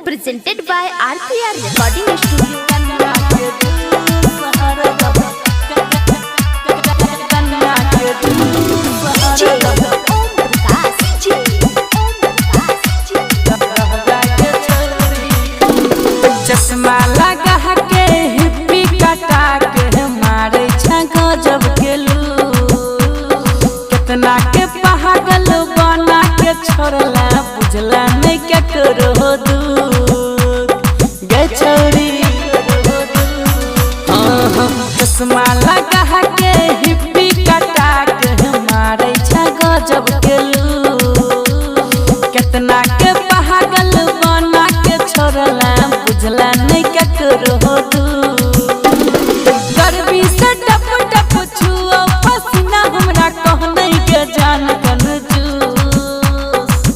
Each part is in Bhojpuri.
presented by RPR Recording Studio. चश्मा लगा के हिप्पी कटा के मारे छा गजब के लू कितना के पागल बना के छोड़ला बुझला नहीं क्या करो दूर गे छोरी चश्मा लगा के हिप्पी कटा के मारे छा गजब के लू कितना के पागल बना के छोड़ला बुझला नहीं क्या करो तू गर्मी से टप टप छुओ पसीना हमरा कह नहीं के जान कन जूस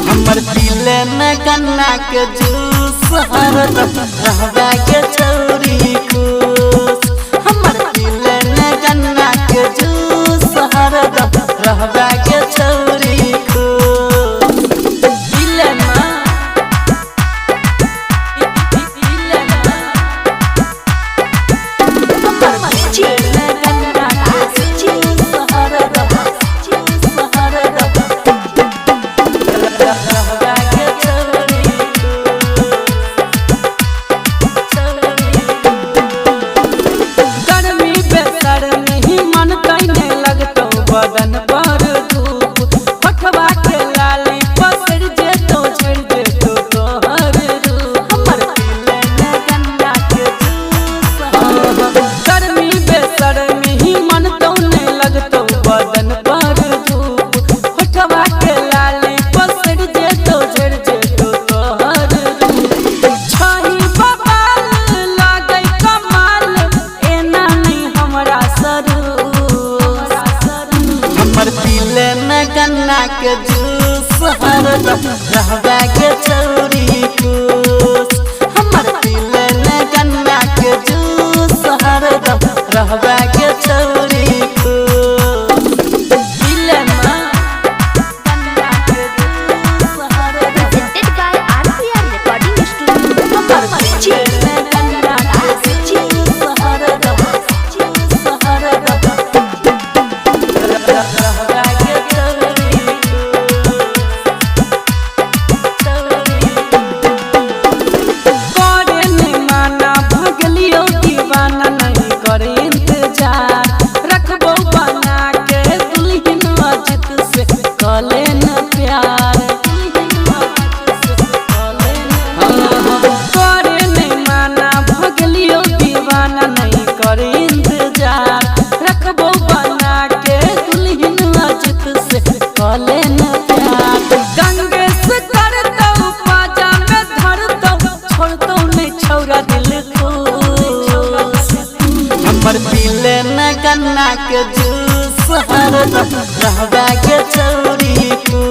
हमर पीले न गन्ना के जूस हर रहबा के चौरी खुश हमर पीले न गन्ना के जूस हर रहबा के चौरी खुश पीले न बदन पर धूप पठवा के लाली पसर जे तो छड़ दे तो तोहर रूप हमर पीले न गन्ना के जूस गर्मी बेसरमी ही मन तो नहीं लगतो बदन पर धूप पठवा के लाली पसर जे तो छड़ दे तो तोहर रूप छही बबाल लागे कमाल एना नहीं हमरा सरू हमर पीले न गन्ना के जूस हर रहबा के चौरी खुश हमर पीले न गन्ना के जूस हर रहबा के चौरी खुश पीले न गन्ना के juice Har Presented by RPR Recording Studio. हमर पीले न गन्ना के जूस हर रहबा के चौरी करे नहीं माना भगलियो दीवाना नहीं करे इंतजार रखबो बना के दुल्हन अजित से कले न प्यार करे नहीं माना भगलियो दीवाना नहीं करे इंतजार रखबो बना के दुल्हन अजित से कले न प्यार गंगे से करतो पाजा में धरतो छोड़तो नहीं छौरा दिल को हमर पीले न गन्ना के जूस हर रहबा के चौरी को